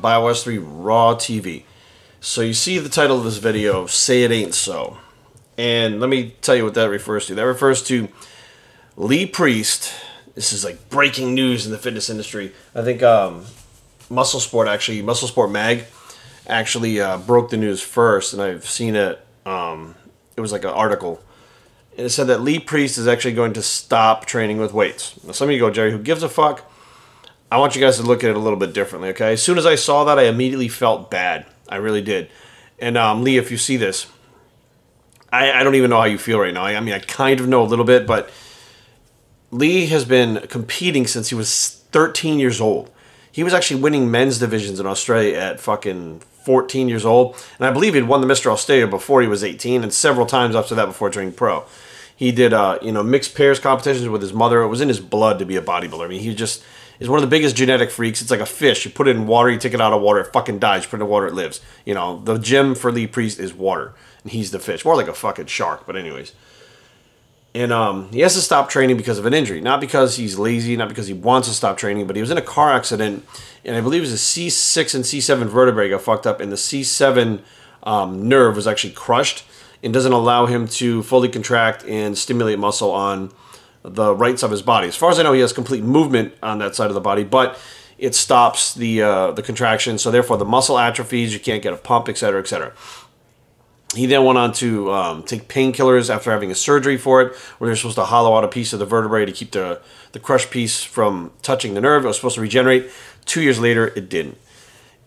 Biockickz 3 Raw TV. So you see the title of this video, Say It Ain't So. And let me tell you what that refers to. That refers to Lee Priest. This is like breaking news in the fitness industry. I think Muscle Sport Mag actually broke the news first, and I've seen it. It was like an article. And it said that Lee Priest is actually going to stop training with weights. Now some of you go, Jerry, who gives a fuck? I want you guys to look at it a little bit differently, okay? As soon as I saw that, I immediately felt bad. I really did. And Lee, if you see this, I don't even know how you feel right now. I mean, I kind of know a little bit, but Lee has been competing since he was 13 years old. He was actually winning men's divisions in Australia at fucking 14 years old. And I believe he'd won the Mr. Australia before he was 18 and several times after that before turning pro. He did, mixed pairs competitions with his mother. It was in his blood to be a bodybuilder. I mean, he's one of the biggest genetic freaks. It's like a fish. You put it in water, you take it out of water, it fucking dies. You put it in water, it lives. You know, the gym for Lee Priest is water. And he's the fish. More like a fucking shark, but anyways. And he has to stop training because of an injury. Not because he's lazy, not because he wants to stop training, but he was in a car accident, and I believe it was a C6 and C7 vertebrae got fucked up, and the C7 nerve was actually crushed and doesn't allow him to fully contract and stimulate muscle on the right side of his body. As far as I know, he has complete movement on that side of the body, but it stops the contraction, so therefore the muscle atrophies, you can't get a pump, etc., etc. He then went on to take painkillers after having a surgery for it, where they're supposed to hollow out a piece of the vertebrae to keep the crushed piece from touching the nerve. It was supposed to regenerate. 2 years later, it didn't.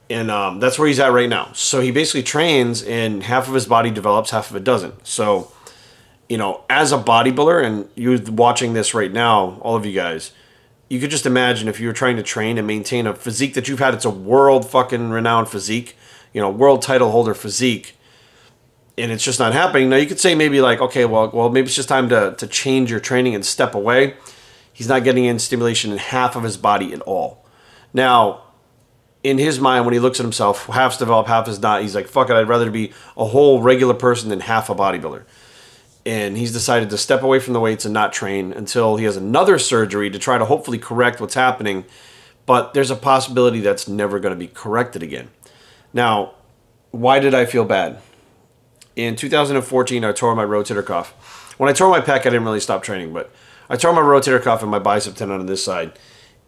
And that's where he's at right now. So he basically trains, and half of his body develops, half of it doesn't. So, you know, as a bodybuilder, and you watching this right now, all of you guys, you could just imagine if you were trying to train and maintain a physique that you've had. It's a world fucking renowned physique, you know, world title holder physique, and it's just not happening. Now, you could say maybe like, okay, well, maybe it's just time to change your training and step away. He's not getting in stimulation in half of his body at all. Now, in his mind, when he looks at himself, half's developed, half is not, he's like, fuck it, I'd rather be a whole regular person than half a bodybuilder. And he's decided to step away from the weights and not train until he has another surgery to try to hopefully correct what's happening. But there's a possibility that's never going to be corrected again. Now, why did I feel bad? In 2014, I tore my rotator cuff. When I tore my pec, I didn't really stop training, but I tore my rotator cuff and my bicep tendon on this side,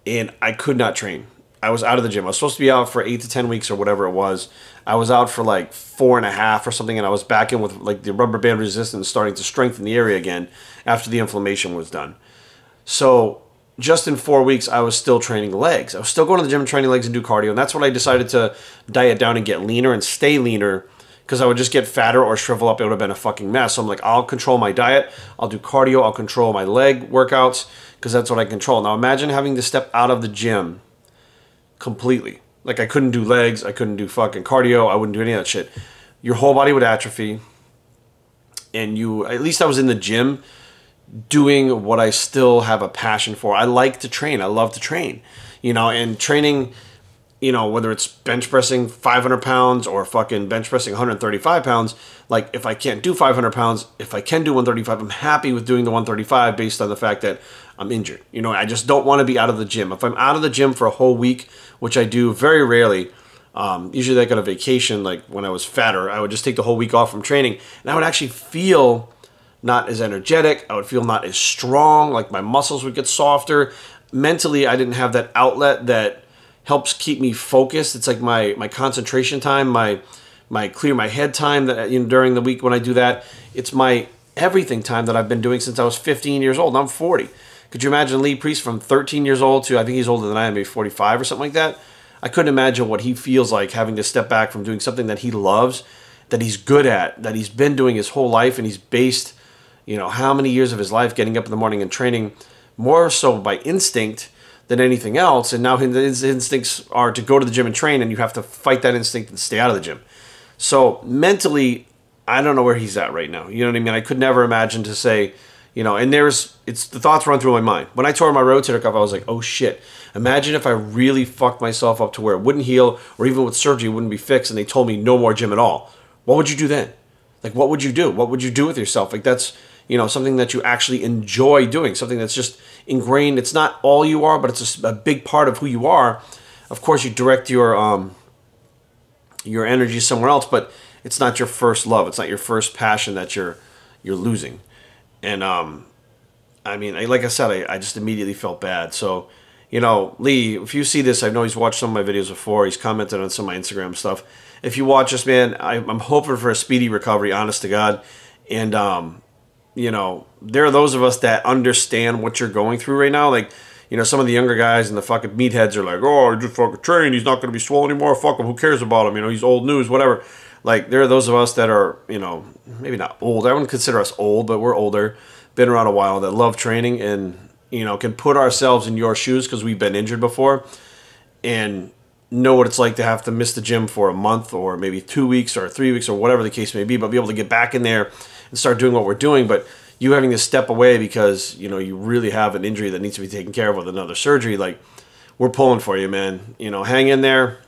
and I could not train. I was out of the gym. I was supposed to be out for 8 to 10 weeks or whatever it was. I was out for like 4.5 or something, and I was back in with like the rubber band resistance starting to strengthen the area again after the inflammation was done. So just in 4 weeks, I was still training legs. I was still going to the gym and training legs and do cardio, and that's when I decided to diet down and get leaner and stay leaner, because I would just get fatter or shrivel up. It would have been a fucking mess. So I'm like, I'll control my diet. I'll do cardio. I'll control my leg workouts, because that's what I control. Now imagine having to step out of the gym completely. Like, I couldn't do legs. I couldn't do fucking cardio. I wouldn't do any of that shit. Your whole body would atrophy. And at least I was in the gym doing what I still have a passion for. I like to train. I love to train. You know, and training, you know, whether it's bench pressing 500 pounds or fucking bench pressing 135 pounds, like, if I can't do 500 pounds, if I can do 135, I'm happy with doing the 135 based on the fact that I'm injured. You know, I just don't want to be out of the gym. If I'm out of the gym for a whole week, which I do very rarely, usually like on a vacation, like when I was fatter, I would just take the whole week off from training, and I would actually feel not as energetic. I would feel not as strong. Like, my muscles would get softer. Mentally, I didn't have that outlet that helps keep me focused. It's like my concentration time, my clear my head time that, you know, during the week when I do that. It's my everything time that I've been doing since I was 15 years old. I'm 40. Could you imagine Lee Priest from 13 years old to, I think he's older than I am, maybe 45 or something like that? I couldn't imagine what he feels like having to step back from doing something that he loves, that he's good at, that he's been doing his whole life, and he's based, you know, how many years of his life getting up in the morning and training more so by instinct than anything else. And now his instincts are to go to the gym and train, and you have to fight that instinct and stay out of the gym. So mentally, I don't know where he's at right now. You know what I mean? I could never imagine to say, you know, and the thoughts run through my mind. When I tore my rotator cuff, I was like, oh shit. Imagine if I really fucked myself up to where it wouldn't heal, or even with surgery it wouldn't be fixed, and they told me no more gym at all. What would you do then? Like, what would you do? What would you do with yourself? Like, that's, you know, something that you actually enjoy doing, something that's just ingrained. It's not all you are, but it's a big part of who you are. Of course, you direct your your energy somewhere else, but it's not your first love. It's not your first passion that you're losing. And I mean, like I said, I just immediately felt bad. So, you know, Lee, if you see this, I know he's watched some of my videos before. He's commented on some of my Instagram stuff. If you watch this, man, I'm hoping for a speedy recovery, honest to God. And, you know, there are those of us that understand what you're going through right now. Like, you know, some of the younger guys and the fucking meatheads are like, oh, he just fucking trained. He's not going to be swollen anymore. Fuck him. Who cares about him? You know, he's old news, whatever. Like, there are those of us that are, you know, maybe not old. I wouldn't consider us old, but we're older, been around a while, that love training and, you know, can put ourselves in your shoes because we've been injured before and know what it's like to have to miss the gym for a month or maybe 2 weeks or 3 weeks or whatever the case may be, but be able to get back in there and start doing what we're doing. But you having to step away because, you know, you really have an injury that needs to be taken care of with another surgery, like, we're pulling for you, man. You know, hang in there.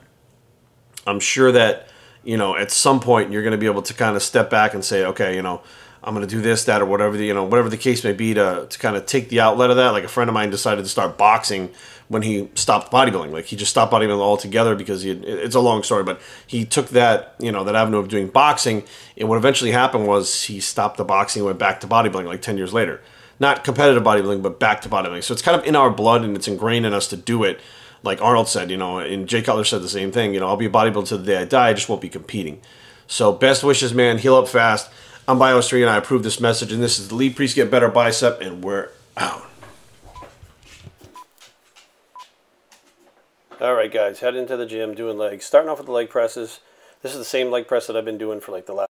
I'm sure that, you know, at some point you're going to be able to kind of step back and say, okay, you know, I'm going to do this, that, or whatever the, you know, whatever the case may be to kind of take the outlet of that. Like a friend of mine decided to start boxing when he stopped bodybuilding. Like he just stopped bodybuilding altogether because it's a long story, but he took that, you know, that avenue of doing boxing. And what eventually happened was he stopped the boxing and went back to bodybuilding like 10 years later. Not competitive bodybuilding, but back to bodybuilding. So it's kind of in our blood and it's ingrained in us to do it. Like Arnold said, you know, and Jay Cutler said the same thing. You know, I'll be a bodybuilder till the day I die. I just won't be competing. So best wishes, man. Heal up fast. I'm Biockickz and I approve this message. And this is the Lee Priest Get Better Bicep, and we're out. All right, guys, head into the gym doing legs. Starting off with the leg presses. This is the same leg press that I've been doing for like the last